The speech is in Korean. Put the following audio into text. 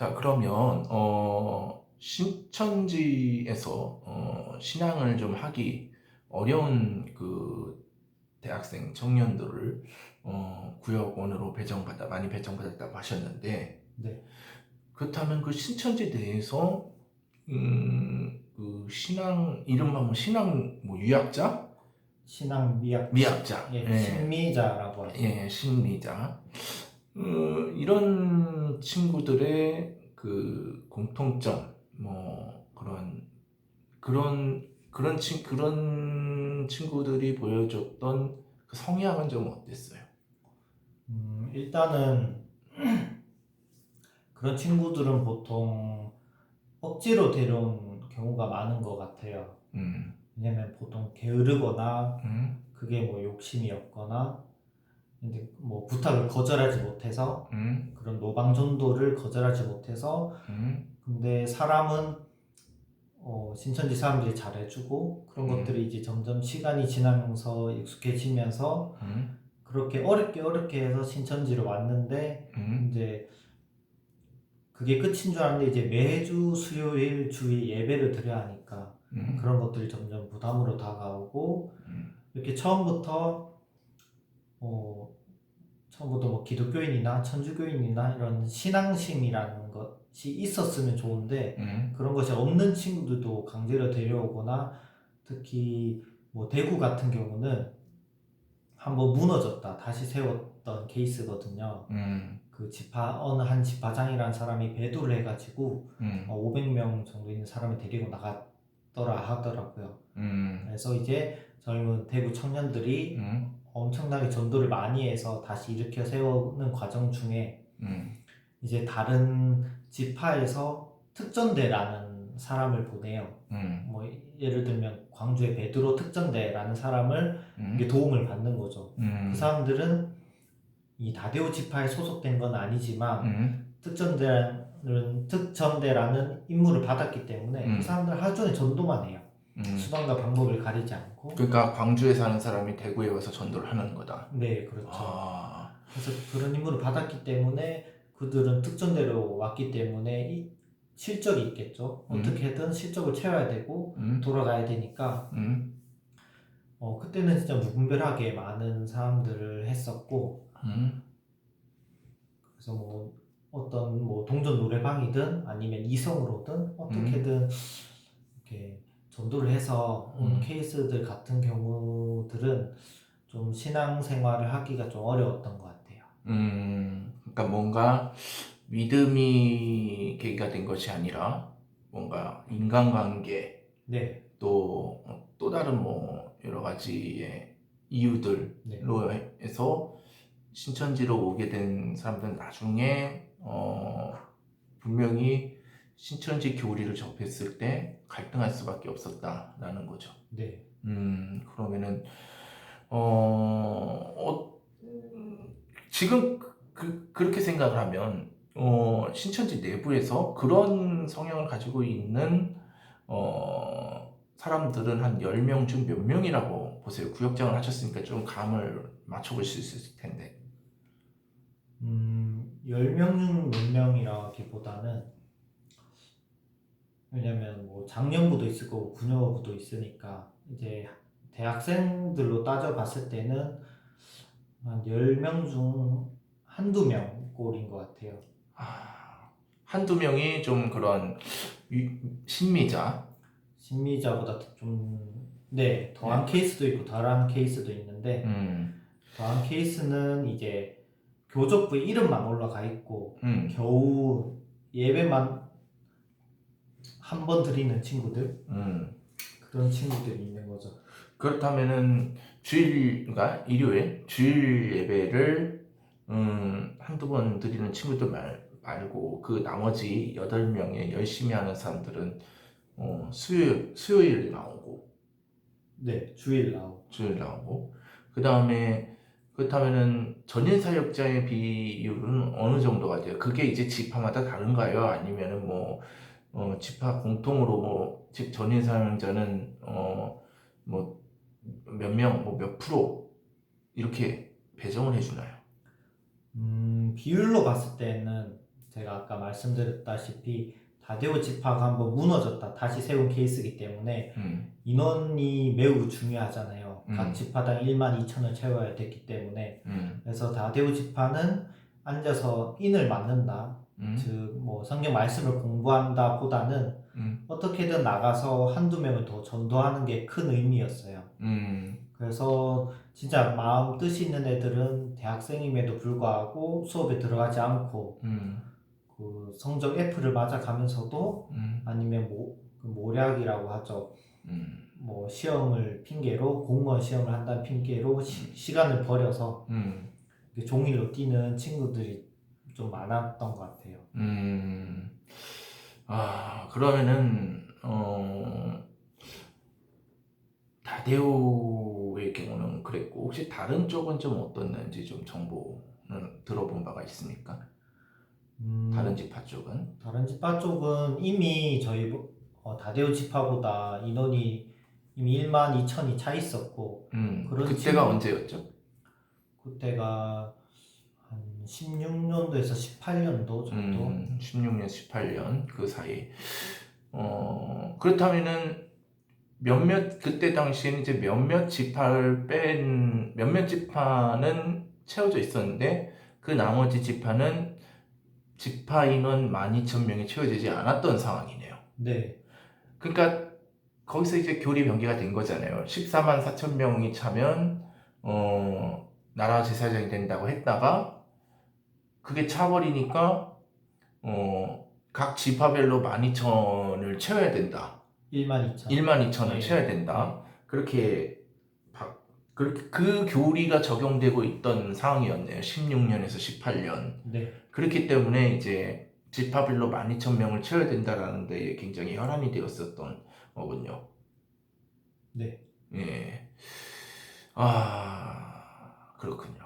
자, 그러면 신천지에서 신앙을 좀 하기 어려운 그 대학생 청년들을 구역원으로 많이 배정받았다고 하셨는데, 네, 그렇다면 그 신천지 내에서 그 신앙 이른바 뭐 신앙 뭐 유학자, 신앙 미학, 미학자, 예, 예, 신미자라고 하죠. 예, 심리자, 이런 친구들의 그 공통점, 뭐 그런 친구들이 보여줬던 그 성향은 좀 어땠어요? 일단은 그런 친구들은 보통 억지로 데려온 경우가 많은 것 같아요. 음, 왜냐면 보통 게으르거나 음, 그게 뭐 욕심이었거나 근데 뭐 부탁을 거절하지 못해서 음, 그런 노방전도를 거절하지 못해서 근데 사람은 신천지 사람들이 잘해주고 그런 음, 것들이 이제 점점 시간이 지나면서 익숙해지면서 음, 그렇게 어렵게 해서 신천지로 왔는데 음, 이제 그게 끝인 줄 알았는데 이제 매주 수요일 주일 예배를 드려야 하니까 음, 그런 것들이 점점 부담으로 다가오고 음, 이렇게 어, 처음부터 뭐 기독교인이나 천주교인이나 이런 신앙심이라는 것이 있었으면 좋은데 음, 그런 것이 없는 친구들도 강제로 데려오거나 특히 뭐 대구 같은 경우는 한번 무너졌다 다시 세웠던 케이스거든요. 음, 그 어느 한 지파장이라는 사람이 배도를 해가지고 음, 500명 정도 있는 사람을 데리고 나갔더라 하더라고요. 음, 그래서 이제 젊은 대구 청년들이 음, 엄청나게 전도를 많이 해서 다시 일으켜 세우는 과정 중에 음, 이제 다른 지파에서 특전대라는 사람을 보내요. 음, 뭐 예를 들면 광주의 베드로 특전대라는 사람을 이게 음, 도움을 받는 거죠. 그 음, 사람들은 이 다데오 지파에 소속된 건 아니지만 음, 특전대라는 임무를 받았기 때문에 그 음, 사람들 하루 종일 전도만 해요. 음. 수단과 방법을 가리지 않고. 그러니까 광주에 사는 사람이 대구에 와서 전도를 하는 거다. 네, 그렇죠. 아, 그래서 그런 임무를 받았기 때문에 그들은 특전대로 왔기 때문에 실적이 있겠죠. 음, 어떻게든 실적을 채워야 되고 음, 돌아가야 되니까 음, 그때는 진짜 무분별하게 많은 사람들을 했었고 음, 그래서 뭐 어떤 뭐 동전 노래방이든 아니면 이성으로든 음, 어떻게든 이렇게 전도를 해서 온 음, 케이스들 같은 경우들은 좀 신앙생활을 하기가 좀 어려웠던 것 같아요. 그러니까 뭔가 믿음이 계기가 된 것이 아니라 뭔가 인간관계 네, 또 다른 뭐 여러 가지의 네. 이유들로 해서 신천지로 오게 된 사람들은 나중에 분명히 신천지 교리를 접했을 때 갈등할 수밖에 없었다라는 거죠. 네. 그러면은 어, 어, 지금 그렇게 생각을 하면 신천지 내부에서 그런 성향을 가지고 있는 사람들은 한 10명 중 몇 명이라고 보세요? 구역장을 하셨으니까 좀 감을 맞춰보실 수 있을 텐데. 10명 중 몇 명이라기보다는 왜냐면 뭐 장년부도 있을 거고 부녀부도 있으니까 이제 대학생들로 따져봤을 때는 한 10명 중 한두 명 꼴인 것 같아요. 아, 한두 명이 좀 그런 신미자, 심리자보다 좀, 네, 더한 예, 케이스도 있고 덜한 케이스도 있는데 음, 더한 케이스는 이제 교족부 이름만 올라가 있고 음, 겨우 예배만 한 번 드리는 친구들 음. 그런 친구들이 있는 거죠. 그렇다면은 그러니까 일요일 주일 예배를 한두 번 드리는 친구들 말고 그 나머지 8명의 열심히 하는 사람들은 수요일 나오고 네, 주일 나오고. 주일 나오고 그 다음에 그렇다면은 전인 사역자의 비율은 어느 정도가 돼요? 그게 이제 지파마다 다른가요? 아니면은 뭐 지파 공통으로 즉 전인 사역자는 뭐 몇 명, 뭐 몇 프로 이렇게 배정을 해주나요? 비율로 봤을 때는 제가 아까 말씀드렸다시피 다대우 지파가 한번 무너졌다 다시 세운 케이스이기 때문에 인원이 매우 중요하잖아요. 각 지파당 1만 2천을 채워야 됐기 때문에 그래서 다대우 지파는 앉아서 인을 맞는다, 즉 뭐 성경 말씀을 공부한다 보다는 어떻게든 나가서 한두 명을 더 전도하는 게 큰 의미였어요. 그래서 진짜 마음 뜻이 있는 애들은 대학생임에도 불구하고 수업에 들어가지 않고 그 성적 F를 맞아가면서도 아니면 그 모략이라고 하죠. 뭐 시험을 핑계로 공무원 시험을 한다는 핑계로 시간을 버려서 이렇게 종일로 뛰는 친구들이 좀 많았던 것 같아요. 그러면은 다대우의 경우는 그랬고, 혹시 다른 쪽은 좀 어떻는지 좀 정보는 들어본 바가 있습니까? 다른 지파 쪽은? 다른 지파 쪽은 이미 저희 다대우 지파보다 인원이 이미 1만 2천이 차 있었고 그런 그때가 언제였죠? 그때가 한 16년도에서 18년도 정도. 16년, 18년 그 사이. 그렇다면은 그때 당시에는 이제 몇몇 지파는 채워져 있었는데 그 나머지 지파는 지파 인원 12,000명이 채워지지 않았던 상황이네요. 네. 그러니까 거기서 이제 교리 변개가 된 거잖아요. 14만 4천 명이 차면 나라 제사장이 된다고 했다가 그게 차버리니까 각 지파별로 12,000을 채워야 된다. 1만 2천. 12,000을 네. 채워야 된다. 그렇게 그 교리가 적용되고 있던 상황이었네요. 16년에서 18년. 네. 그렇기 때문에 이제 지파별로 12,000명을 채워야 된다라는 데 굉장히 혈안이 되었었던 거군요. 네. 예. 그렇군요.